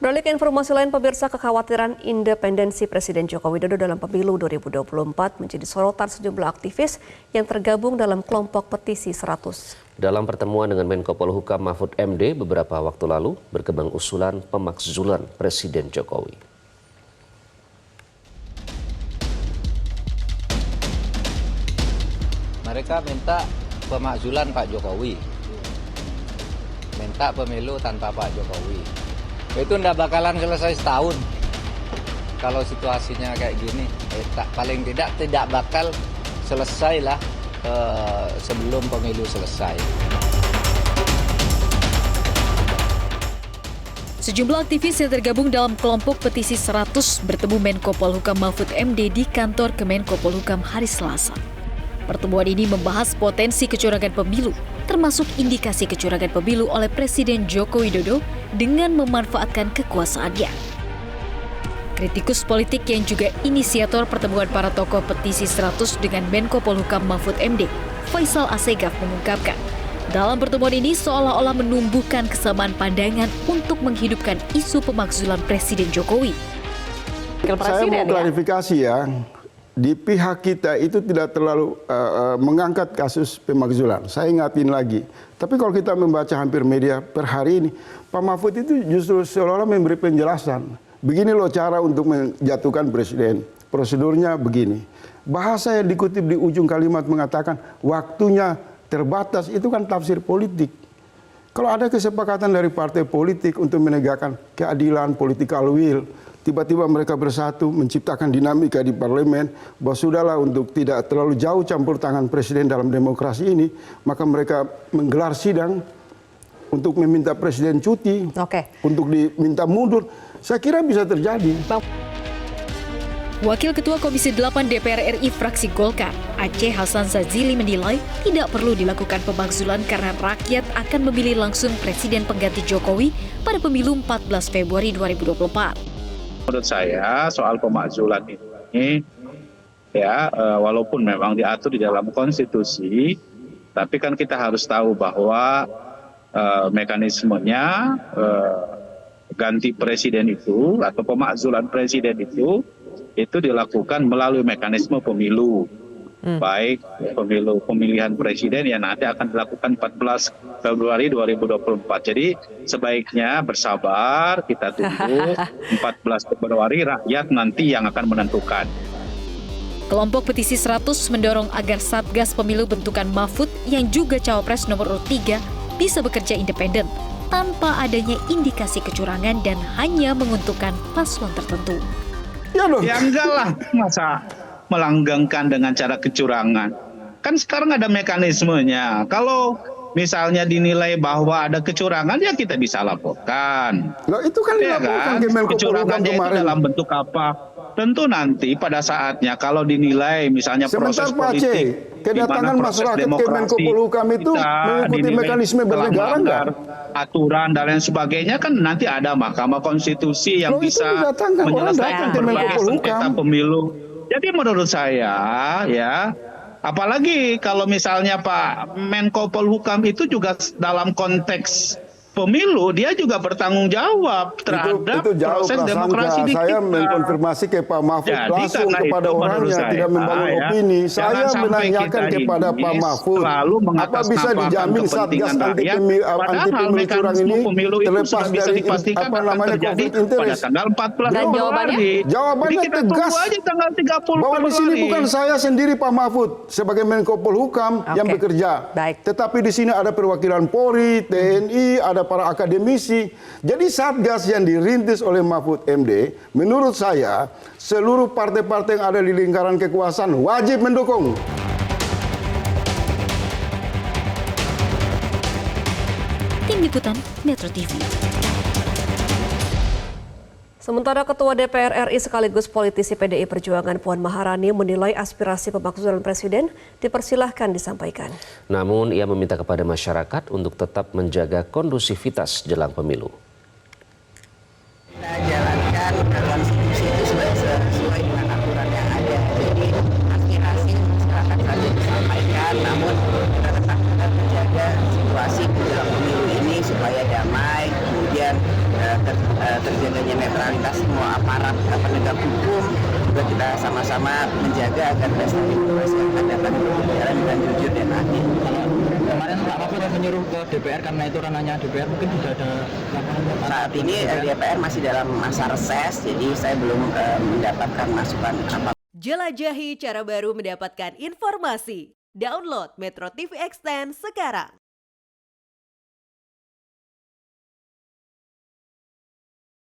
Beralih ke informasi lain, pemirsa, kekhawatiran independensi Presiden Joko Widodo dalam pemilu 2024 menjadi sorotan sejumlah aktivis yang tergabung dalam kelompok petisi 100. Dalam pertemuan dengan Menko Polhukam Mahfud MD beberapa waktu lalu, berkembang usulan pemakzulan Presiden Jokowi. Mereka minta pemakzulan Pak Jokowi, minta pemilu tanpa Pak Jokowi. Itu ndak bakalan selesai setahun kalau situasinya kayak gini. Paling tidak bakal selesai lah sebelum pemilu selesai. Sejumlah aktivis yang tergabung dalam kelompok petisi 100 bertemu Menko Polhukam Mahfud MD di kantor Kemenko Polhukam hari Selasa. Pertemuan ini membahas potensi kecurangan pemilu, termasuk indikasi kecurangan pemilu oleh Presiden Joko Widodo dengan memanfaatkan kekuasaannya. Kritikus politik yang juga inisiator pertemuan para tokoh petisi 100 dengan Menko Polhukam Mahfud MD, Faisal Assegaf mengungkapkan, dalam pertemuan ini seolah-olah menumbuhkan kesamaan pandangan untuk menghidupkan isu pemakzulan Presiden Jokowi. Saya mau klarifikasi ya. Di pihak kita itu tidak terlalu mengangkat kasus pemakzulan. Saya ingatin lagi. Tapi kalau kita membaca hampir media per hari ini, Pak Mahfud itu justru seolah-olah memberi penjelasan. Begini loh cara untuk menjatuhkan presiden. Prosedurnya begini. Bahasa yang dikutip di ujung kalimat mengatakan waktunya terbatas, itu kan tafsir politik. Kalau ada kesepakatan dari partai politik untuk menegakkan keadilan, political will, tiba-tiba mereka bersatu menciptakan dinamika di parlemen bahwa sudahlah untuk tidak terlalu jauh campur tangan presiden dalam demokrasi ini, maka mereka menggelar sidang untuk meminta presiden cuti, untuk diminta mundur. Saya kira bisa terjadi. Wakil Ketua Komisi 8 DPR RI fraksi Golkar, Aceh Hasan Sazili menilai tidak perlu dilakukan pemakzulan karena rakyat akan memilih langsung presiden pengganti Jokowi pada pemilu 14 Februari 2024. Menurut saya soal pemakzulan ini ya walaupun memang diatur di dalam konstitusi, tapi kan kita harus tahu bahwa mekanismenya ganti presiden itu atau pemakzulan presiden itu dilakukan melalui mekanisme pemilu. Baik pemilihan presiden yang nanti akan dilakukan 14 Februari 2024. Jadi sebaiknya bersabar, kita tunggu 14 Februari rakyat nanti yang akan menentukan. Kelompok petisi 100 mendorong agar Satgas Pemilu bentukan Mahfud yang juga cawapres nomor urut 3 bisa bekerja independen tanpa adanya indikasi kecurangan dan hanya menguntungkan paslon tertentu. Ya enggak lah, masa melanggengkan dengan cara kecurangan. Kan sekarang ada mekanismenya. Kalau misalnya dinilai bahwa ada kecurangan, ya kita bisa laporkan. Loh, itu kan dilaporkan ke Menko Polhukam kecurangannya itu kemarin. dalam bentuk apa? Tentu nanti pada saatnya kalau dinilai misalnya proses politik, kedatangan masyarakat ke Menko Polhukam itu mengikuti mekanisme bernegara enggak? Aturan dan lain sebagainya kan nanti ada Mahkamah Konstitusi yang bisa menyelesaikan berbagai sengketa pemilu. Jadi menurut saya ya, apalagi kalau misalnya Pak Menko Polhukam itu juga dalam konteks pemilu, dia juga bertanggung jawab terhadap itu jauh proses demokrasi di kita. Saya mengkonfirmasi ke Pak Mahfud langsung kepada orangnya, tidak membangun opini. Saya menanyakan kepada Pak Mahfud, apa bisa dijamin Satgas anti pemilu curang ini terlepas dari apa namanya konflik interest? Tanggal 14 Februari. Jawabannya tegas bahwa di sini bukan saya sendiri Pak Mahfud sebagai Menko Polhukam yang bekerja, tetapi di sini ada perwakilan Polri, TNI, ada para akademisi. Jadi Satgas yang dirintis oleh Mahfud MD, menurut saya seluruh partai-partai yang ada di lingkaran kekuasaan wajib mendukung. Tim Liputan Metro TV. Sementara Ketua DPR RI sekaligus politisi PDI Perjuangan Puan Maharani menilai aspirasi pemakzulan Presiden dipersilahkan disampaikan. Namun ia meminta kepada masyarakat untuk tetap menjaga kondusivitas jelang pemilu. Kita jalankan konstitusi itu sesuai dengan aturan yang ada. Jadi aspirasi masyarakat saja disampaikan, namun kita tetap menjaga situasi dalam pemilu ini supaya damai, kemudian terjaganya netralitas semua aparat penegak hukum, juga kita sama-sama menjaga agar pesta demokrasi yang akan datang berjalan dengan jujur dan adil. Kemarin Pak Mahfud menyuruh ke DPR karena itu ranahnya DPR, mungkin sudah ada laporan. Saat ini DPR masih dalam masa reses, jadi saya belum mendapatkan masukan apa. Jelajahi cara baru mendapatkan informasi. Download Metro TV Extend sekarang.